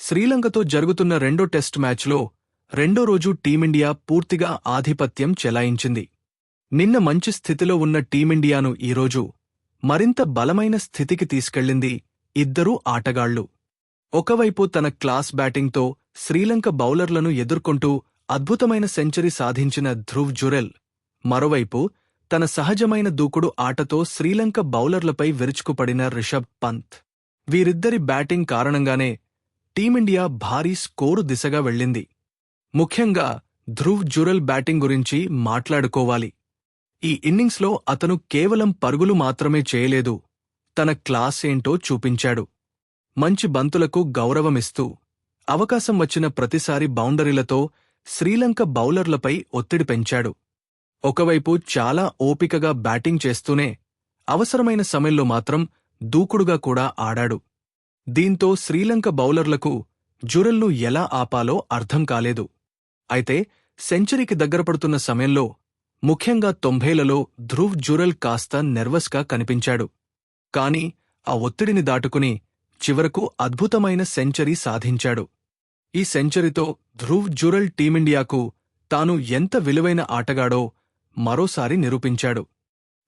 శ్రీలంకతో జరుగుతున్న రెండో టెస్ట్ మ్యాచ్లో రెండో రోజు టీమిండియా పూర్తిగా ఆధిపత్యం చెలాయించింది. నిన్న మంచి స్థితిలో ఉన్న టీమిండియాను ఈరోజు మరింత బలమైన స్థితికి తీసుకెళ్లింది ఇద్దరూ ఆటగాళ్లు. ఒకవైపు తన క్లాస్ బ్యాటింగ్తో శ్రీలంక బౌలర్లను ఎదుర్కొంటూ అద్భుతమైన సెంచరీ సాధించిన ధ్రువ్ జురెల్, మరోవైపు తన సహజమైన దూకుడు ఆటతో శ్రీలంక బౌలర్లపై విరుచుకుపడిన రిషబ్ పంత్. వీరిద్దరి బ్యాటింగ్ కారణంగానే టీమిండియా భారీ స్కోరు దిశగా వెళ్ళింది. ముఖ్యంగా ధ్రువ్ జురెల్ బ్యాటింగ్ గురించి మాట్లాడుకోవాలి. ఈ ఇన్నింగ్స్లో అతను కేవలం పరుగులు మాత్రమే చేయలేదు, తన క్లాస్ ఏంటో చూపించాడు. మంచి బంతులకు గౌరవమిస్తూ అవకాశం వచ్చిన ప్రతిసారి బౌండరీలతో శ్రీలంక బౌలర్లపై ఒత్తిడి పెంచాడు. ఒకవైపు చాలా ఓపికగా బ్యాటింగ్ చేస్తూనే అవసరమైన సమయంలో మాత్రం దూకుడుగా కూడా ఆడాడు. దీంతో శ్రీలంక బౌలర్లకు జురెల్ను ఎలా ఆపాలో అర్థం కాలేదు. అయితే సెంచరీకి దగ్గరపడుతున్న సమయంలో, ముఖ్యంగా 90లలో ధ్రువ్ జురెల్ కాస్త నెర్వస్గా కనిపించాడు. కాని ఆ ఒత్తిడిని దాటుకుని చివరకు అద్భుతమైన సెంచరీ సాధించాడు. ఈ సెంచరీతో ధ్రువ్ జురెల్ టీమిండియాకు తాను ఎంత విలువైన ఆటగాడో మరోసారి నిరూపించాడు.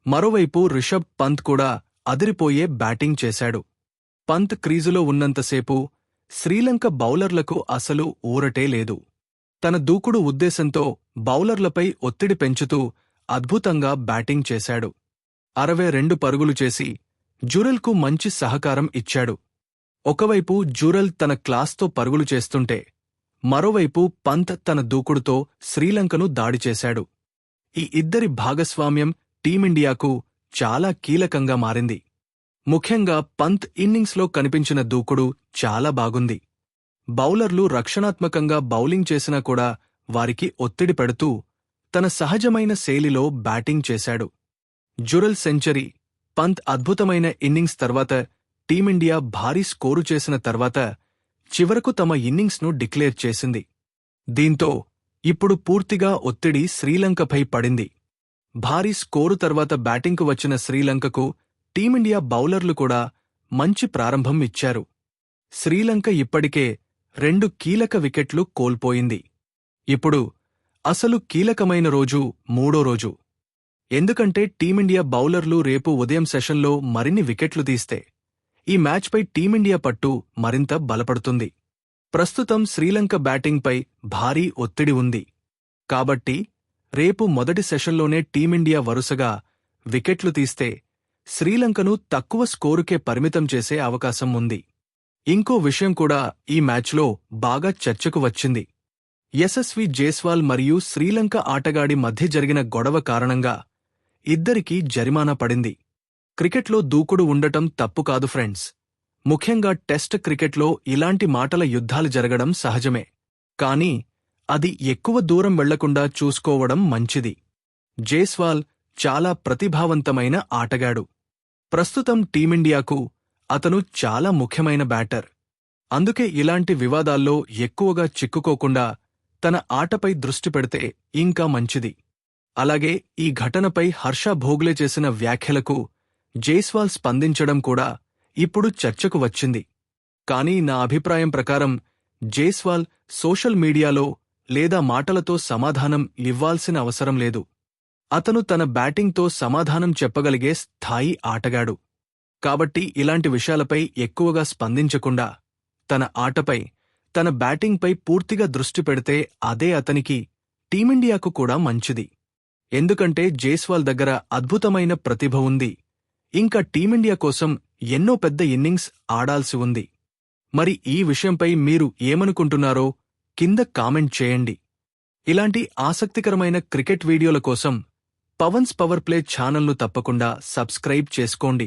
మరోవైపు రిషబ్ పంత్ కూడా అదిరిపోయే బ్యాటింగ్ చేశాడు. పంత్ క్రీజులో ఉన్నంతసేపు శ్రీలంక బౌలర్లకు అసలు ఊరటే లేదు. తన దూకుడు ఉద్దేశంతో బౌలర్లపై ఒత్తిడి పెంచుతూ అద్భుతంగా బ్యాటింగ్ చేశాడు. 62 పరుగులు చేసి జురెల్కు మంచి సహకారం ఇచ్చాడు. ఒకవైపు జురెల్ తన క్లాస్తో పరుగులు చేస్తుంటే, మరోవైపు పంత్ తన దూకుడుతో శ్రీలంకను దాడి చేశాడు. ఈ ఇద్దరి భాగస్వామ్యం టీమిండియాకు చాలా కీలకంగా మారింది. ముఖ్యంగా పంత్ ఇన్నింగ్స్లో కనిపించిన దూకుడు చాలా బాగుంది. బౌలర్లు రక్షణాత్మకంగా బౌలింగ్ చేసినా కూడా వారికి ఒత్తిడి పెడుతూ తన సహజమైన శైలిలో బ్యాటింగ్ చేశాడు. జురెల్ సెంచరీ, పంత్ అద్భుతమైన ఇన్నింగ్స్ తర్వాత టీమిండియా భారీ స్కోరు చేసిన తర్వాత చివరకు తమ ఇన్నింగ్స్ను డిక్లేర్ చేసింది. దీంతో ఇప్పుడు పూర్తిగా ఒత్తిడి శ్రీలంకపై పడింది. భారీ స్కోరు తర్వాత బ్యాటింగ్కు వచ్చిన శ్రీలంకకు టీమిండియా బౌలర్లు కూడా మంచి ప్రారంభం ఇచ్చారు. శ్రీలంక ఇప్పటికే 2 కీలక వికెట్లు కోల్పోయింది. ఇప్పుడు అసలు కీలకమైన రోజు మూడో రోజు. ఎందుకంటే టీమిండియా బౌలర్లు రేపు ఉదయం సెషన్లో మరిన్ని వికెట్లు తీస్తే ఈ మ్యాచ్పై టీమిండియా పట్టు మరింత బలపడుతుంది. ప్రస్తుతం శ్రీలంక బ్యాటింగ్పై భారీ ఒత్తిడి ఉంది. కాబట్టి రేపు మొదటి సెషన్లోనే టీమిండియా వరుసగా వికెట్లు తీస్తే శ్రీలంకను తక్కువ స్కోరుకే పరిమితం చేసే అవకాశం ఉంది. ఇంకో విషయం కూడా ఈ మ్యాచ్లో బాగా చర్చకు వచ్చింది. యశస్వి జైస్వాల్ మరియు శ్రీలంక ఆటగాడి మధ్య జరిగిన గొడవ కారణంగా ఇద్దరికీ జరిమానా పడింది. క్రికెట్లో దూకుడు ఉండటం తప్పు కాదు ఫ్రెండ్స్. ముఖ్యంగా టెస్ట్ క్రికెట్లో ఇలాంటి మాటల యుద్ధాలు జరగడం సహజమే. కానీ అది ఎక్కువ దూరం వెళ్లకుండా చూసుకోవడం మంచిది. జైస్వాల్ చాలా ప్రతిభావంతమైన ఆటగాడు. ప్రస్తుతం టీమిండియాకు అతను చాలా ముఖ్యమైన బ్యాటర్. అందుకే ఇలాంటి వివాదాల్లో ఎక్కువగా చిక్కుకోకుండా తన ఆటపై దృష్టి పెడితే ఇంకా మంచిది. అలాగే ఈ ఘటనపై హర్ష భోగ్లే చేసిన వ్యాఖ్యలకు జైస్వాల్ స్పందించడం కూడా ఇప్పుడు చర్చకు వచ్చింది. కానీ నా అభిప్రాయం ప్రకారం జైస్వాల్ సోషల్ మీడియాలో లేదా మాటలతో సమాధానం ఇవ్వాల్సిన అవసరం లేదు. అతను తన బ్యాటింగ్తో సమాధానం చెప్పగలిగే స్థాయి ఆటగాడు. కాబట్టి ఇలాంటి విషయాలపై ఎక్కువగా స్పందించకుండా తన ఆటపై, తన బ్యాటింగ్పై పూర్తిగా దృష్టి పెడితే అదే అతనికి, టీమిండియాకు కూడా మంచిది. ఎందుకంటే జైస్వాల్ దగ్గర అద్భుతమైన ప్రతిభ ఉంది. ఇంకా టీమిండియా కోసం ఎన్నో పెద్ద ఇన్నింగ్స్ ఆడాల్సి ఉంది. మరి ఈ విషయంపై మీరు ఏమనుకుంటున్నారో కింద కామెంట్ చేయండి. ఇలాంటి ఆసక్తికరమైన క్రికెట్ వీడియోల కోసం పవన్స్ పవర్ ప్లే ఛానల్ను తప్పకుండా సబ్స్క్రైబ్ చేసుకోండి.